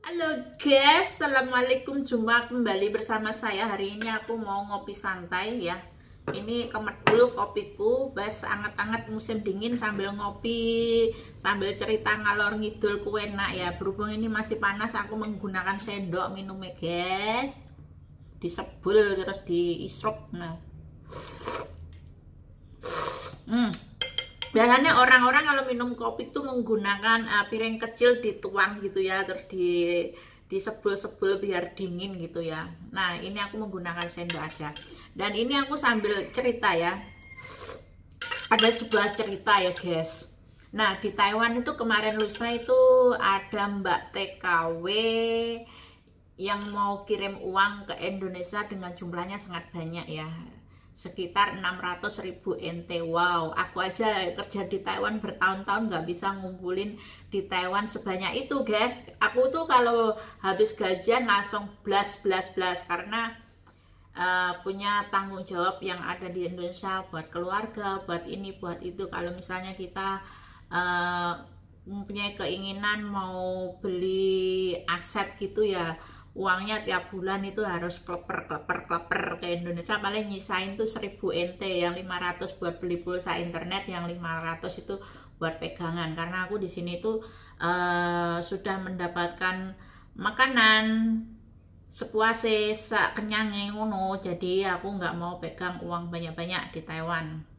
Halo guys, assalamualaikum. Jumpa kembali bersama saya. Hari ini aku mau ngopi santai ya. Ini kemedul kopiku, bas anget-anget musim dingin sambil ngopi, sambil cerita ngalor ngidul ku enak ya. Berhubung ini masih panas, aku menggunakan sendok minumnya guys. Disebul terus diisrop. Nah. Biasanya orang-orang kalau minum kopi itu menggunakan piring kecil dituang gitu ya, terus disebul-sebul biar dingin gitu ya. Nah, ini aku menggunakan sendok aja. Dan ini aku sambil cerita ya. Ada sebuah cerita ya, guys. Nah, di Taiwan itu kemarin lusa itu ada Mbak TKW yang mau kirim uang ke Indonesia dengan jumlahnya sangat banyak ya. Sekitar 600.000 NT. Wow, aku aja kerja di Taiwan bertahun-tahun nggak bisa ngumpulin di Taiwan sebanyak itu guys. Aku tuh kalau habis gajian langsung blast karena punya tanggung jawab yang ada di Indonesia buat keluarga, buat ini, buat itu. Kalau misalnya kita mempunyai keinginan mau beli aset gitu ya, uangnya tiap bulan itu harus kleper ke Indonesia, paling nyisain tuh 1000 NT, yang 500 buat beli pulsa internet, yang 500 itu buat pegangan. Karena aku di sini tuh sudah mendapatkan makanan sepuase sak kenyangnya ngono, jadi aku nggak mau pegang uang banyak-banyak di Taiwan.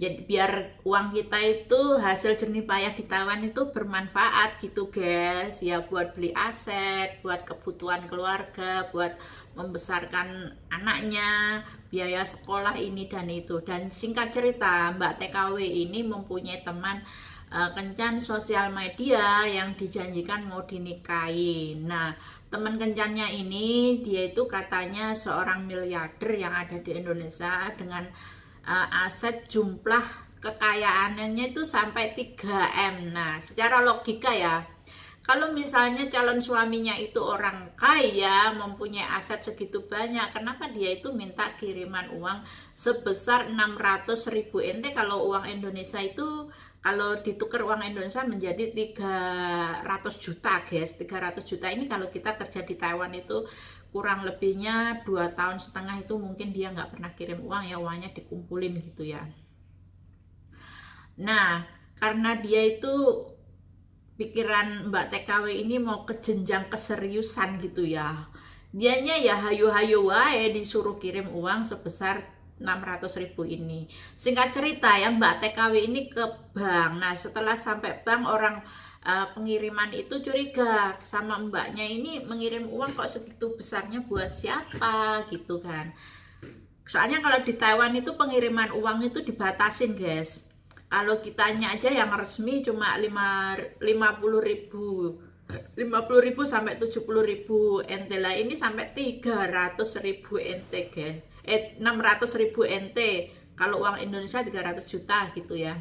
Jadi biar uang kita itu hasil jernih payah di Taiwan itu bermanfaat gitu guys ya, buat beli aset, buat kebutuhan keluarga, buat membesarkan anaknya, biaya sekolah ini dan itu. Dan singkat cerita, Mbak TKW ini mempunyai teman kencan sosial media yang dijanjikan mau dinikahi. Nah, teman kencannya ini dia itu katanya seorang miliarder yang ada di Indonesia dengan aset jumlah kekayaannya itu sampai 3M. Nah, secara logika ya, kalau misalnya calon suaminya itu orang kaya, mempunyai aset segitu banyak, kenapa dia itu minta kiriman uang sebesar 600.000 NT? Kalau uang Indonesia itu, kalau ditukar uang Indonesia menjadi 300 juta guys. 300 juta ini kalau kita kerja di Taiwan itu kurang lebihnya 2,5 tahun itu mungkin dia nggak pernah kirim uang ya, uangnya dikumpulin gitu ya. Nah, karena dia itu pikiran Mbak TKW ini mau ke jenjang keseriusan gitu ya, dianya ya hayu-hayu wae disuruh kirim uang sebesar 600.000 ini. Singkat cerita ya, Mbak TKW ini ke bank. Nah, setelah sampai bank, orang pengiriman itu curiga sama mbaknya, ini mengirim uang kok segitu besarnya buat siapa gitu kan. Soalnya kalau di Taiwan itu pengiriman uang itu dibatasin guys. Kalau kitanya aja yang resmi cuma 50.000 sampai 70.000 NT lah, ini sampai 300.000 NT guys. 600.000 NT. Kalau uang Indonesia 300 juta gitu ya.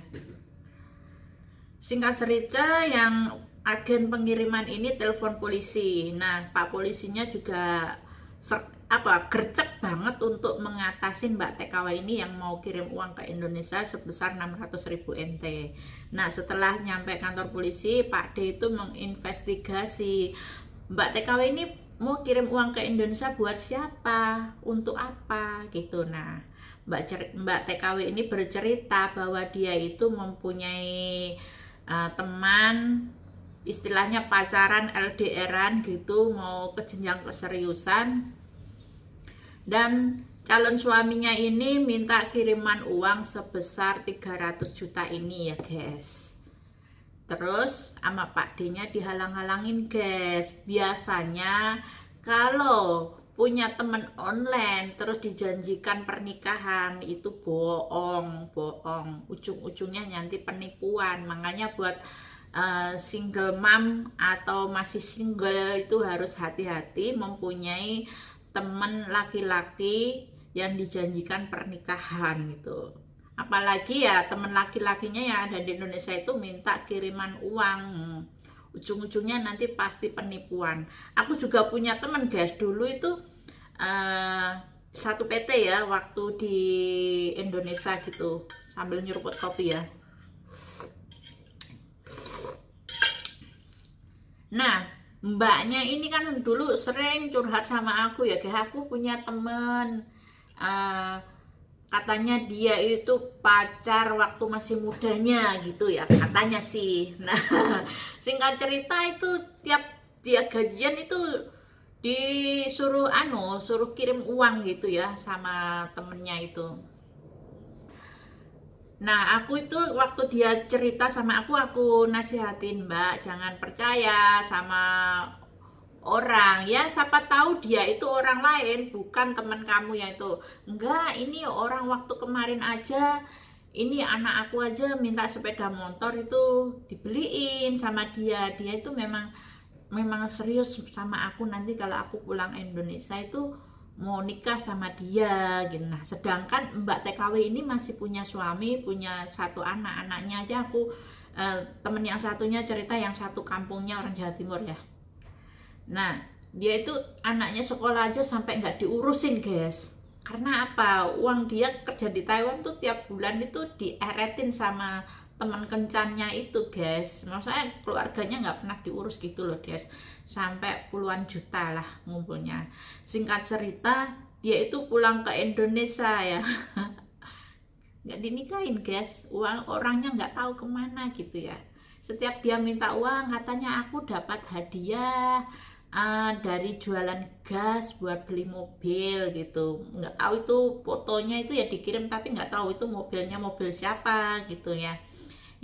Singkat cerita, yang agen pengiriman ini telepon polisi. Nah, Pak polisinya juga gercep banget untuk mengatasi Mbak TKW ini yang mau kirim uang ke Indonesia sebesar 600.000 NT. Nah, setelah nyampe kantor polisi, Pak D itu menginvestigasi Mbak TKW ini mau kirim uang ke Indonesia buat siapa, untuk apa gitu. Nah, Mbak TKW ini bercerita bahwa dia itu mempunyai teman, istilahnya pacaran LDRan gitu, mau ke jenjang keseriusan, dan calon suaminya ini minta kiriman uang sebesar 300 juta ini ya guys. Terus sama Pak D-nya dihalang-halangin guys. Biasanya kalau punya teman online terus dijanjikan pernikahan itu bohong, ujung-ujungnya nanti penipuan. Makanya buat single mom atau masih single itu harus hati-hati mempunyai teman laki-laki yang dijanjikan pernikahan gitu. Apalagi ya teman laki-lakinya yang ada di Indonesia itu minta kiriman uang, ujung-ujungnya nanti pasti penipuan. Aku juga punya teman guys, dulu itu satu PT ya, waktu di Indonesia gitu, sambil nyeruput kopi ya. Nah, mbaknya ini kan dulu sering curhat sama aku ya, kayak aku punya temen, eh, katanya dia itu pacar waktu masih mudanya gitu ya, katanya sih. Nah, singkat cerita itu tiap dia gajian itu disuruh suruh kirim uang gitu ya sama temennya itu. Nah, aku itu waktu dia cerita sama aku nasihatin, Mbak, jangan percaya sama orang. Ya, siapa tahu dia itu orang lain, bukan teman kamu yang itu. Enggak, ini orang waktu kemarin aja, ini anak aku aja minta sepeda motor itu dibeliin sama dia. Dia itu memang memang serius sama aku, nanti kalau aku pulang Indonesia itu mau nikah sama dia gitu. Nah, sedangkan Mbak TKW ini masih punya suami, punya satu anak. Anaknya aja aku temen yang satunya cerita, yang satu kampungnya orang Jawa Timur ya. Nah, dia itu anaknya sekolah aja sampai nggak diurusin, guys. Karena apa? Uang dia kerja di Taiwan tuh tiap bulan itu dieretin sama teman kencannya itu, guys. Maksudnya keluarganya nggak pernah diurus gitu loh, guys. Sampai puluhan juta lah ngumpulnya. Singkat cerita, dia itu pulang ke Indonesia ya. Nggak dinikahin, guys. Uang orangnya nggak tahu kemana gitu ya. Setiap dia minta uang, katanya aku dapat hadiah dari jualan gas buat beli mobil gitu. Nggak tahu itu fotonya itu ya dikirim, tapi nggak tahu itu mobilnya mobil siapa gitu ya,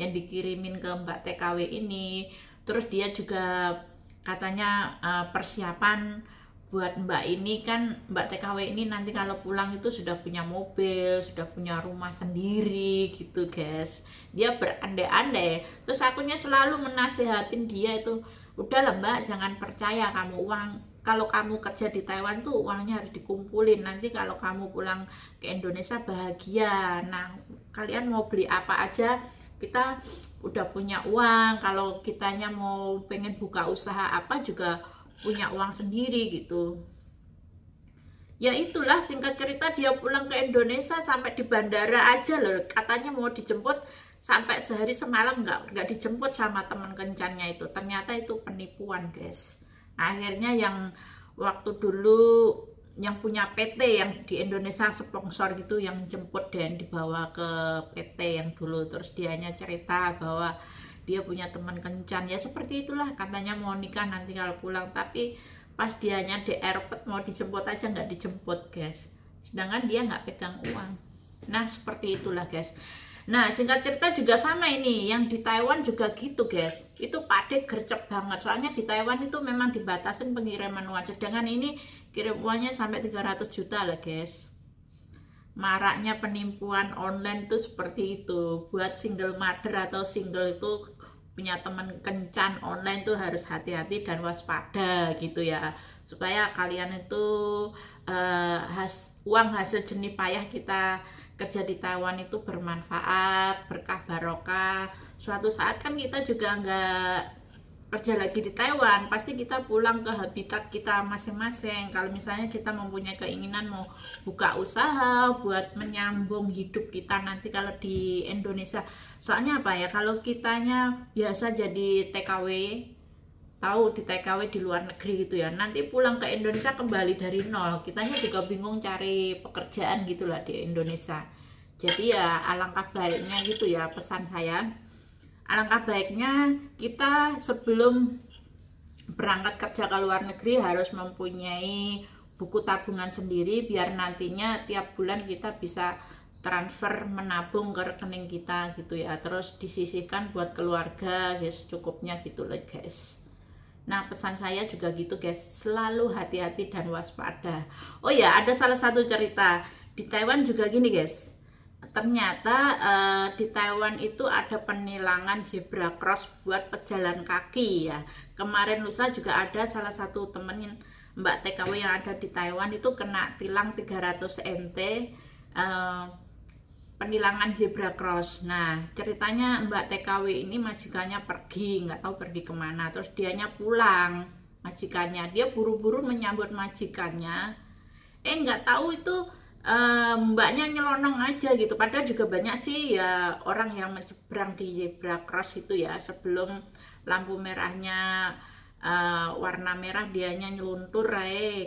yang dikirimin ke Mbak TKW ini. Terus dia juga katanya persiapan buat Mbak ini kan, Mbak TKW ini nanti kalau pulang itu sudah punya mobil, sudah punya rumah sendiri gitu, guys. Dia berandai-andai. Terus akunya selalu menasehatin dia itu, udahlah Mbak, jangan percaya kamu uang. Kalau kamu kerja di Taiwan tuh uangnya harus dikumpulin. Nanti kalau kamu pulang ke Indonesia bahagia. Nah, kalian mau beli apa aja, kita udah punya uang. Kalau kitanya mau pengen buka usaha apa juga punya uang sendiri gitu. Ya itulah, singkat cerita dia pulang ke Indonesia, sampai di bandara aja loh katanya mau dijemput, sampai sehari semalam nggak dijemput sama teman kencannya itu. Ternyata itu penipuan, guys. Akhirnya yang waktu dulu yang punya PT yang di Indonesia sponsor gitu, yang jemput dan dibawa ke PT yang dulu. Terus dianya cerita bahwa dia punya teman kencan ya, seperti itulah, katanya mau nikah nanti kalau pulang, tapi pas dianya di airport mau dijemput aja nggak dijemput, guys. Sedangkan dia nggak pegang uang. Nah, seperti itulah, guys. Nah, singkat cerita juga sama ini, yang di Taiwan juga gitu, guys. Itu pade gercep banget, soalnya di Taiwan itu memang dibatasin pengiriman uang. Sedangkan ini kirim uangnya sampai 300 juta lah, guys. Maraknya penipuan online tuh seperti itu. Buat single mother atau single itu punya teman kencan online tuh harus hati-hati dan waspada gitu ya, supaya kalian itu uang hasil jerih payah kita kerja di Taiwan itu bermanfaat, berkah barokah. Suatu saat kan kita juga nggak kerja lagi di Taiwan, pasti kita pulang ke habitat kita masing-masing. Kalau misalnya kita mempunyai keinginan mau buka usaha buat menyambung hidup kita nanti kalau di Indonesia. Soalnya apa ya, kalau kitanya biasa jadi TKW, tahu di TKW di luar negeri gitu ya, nanti pulang ke Indonesia kembali dari nol, kitanya juga bingung cari pekerjaan gitu lah di Indonesia. Jadi ya alangkah baiknya gitu ya, pesan saya, alangkah baiknya kita sebelum berangkat kerja ke luar negeri harus mempunyai buku tabungan sendiri, biar nantinya tiap bulan kita bisa transfer menabung ke rekening kita gitu ya, terus disisihkan buat keluarga, guys, cukupnya gitu loh, guys. Nah, pesan saya juga gitu, guys, selalu hati-hati dan waspada. Oh ya, ada salah satu cerita di Taiwan juga gini, guys. Ternyata di Taiwan itu ada penilangan zebra cross buat pejalan kaki ya. Kemarin lusa juga ada salah satu temen Mbak TKW yang ada di Taiwan itu kena tilang 300 NT penilangan zebra cross. Nah, ceritanya Mbak TKW ini majikannya pergi, nggak tahu pergi kemana. Terus dianya pulang, majikannya, dia buru-buru menyambut majikannya. Nggak tahu itu mbaknya nyelonong aja gitu. Padahal juga banyak sih ya orang yang menyeberang di zebra cross itu ya, sebelum lampu merahnya warna merah dianya nyeluntur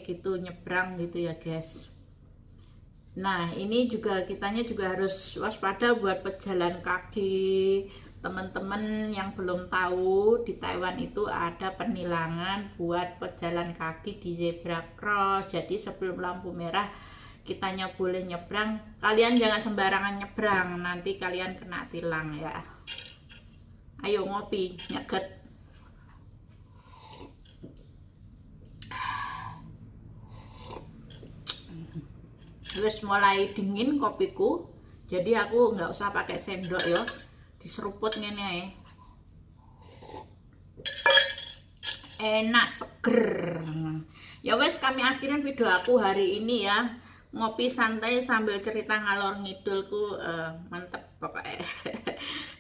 gitu, nyebrang gitu ya guys. Nah ini juga kitanya juga harus waspada buat pejalan kaki. Teman-teman yang belum tahu, di Taiwan itu ada penilangan buat pejalan kaki di zebra cross. Jadi sebelum lampu merah kitanya boleh nyebrang, kalian jangan sembarangan nyebrang, nanti kalian kena tilang ya. Ayo ngopi, nyeget. Wes mulai dingin kopiku, jadi aku nggak usah pakai sendok ya, diseruput ngene ya. Enak, seger. Ya wes, kami akhirin video aku hari ini ya, ngopi santai sambil cerita ngalor ngidulku, mantep pokoknya.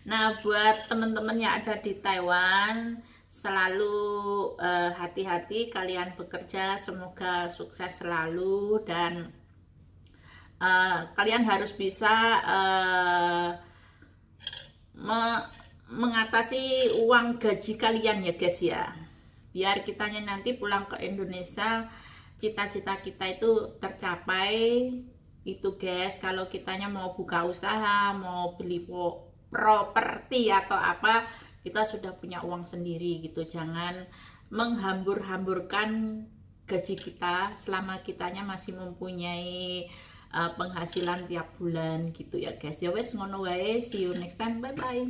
Nah buat temen-temen yang ada di Taiwan, selalu hati-hati kalian bekerja, semoga sukses selalu, dan kalian harus bisa mengatasi uang gaji kalian ya guys ya, biar kitanya nanti pulang ke Indonesia cita-cita kita itu tercapai itu guys. Kalau kitanya mau buka usaha, mau beli properti atau apa, kita sudah punya uang sendiri gitu. Jangan menghambur-hamburkan gaji kita selama kitanya masih mempunyai penghasilan tiap bulan gitu ya guys. Ya wes ngono wae, see you next time, bye bye.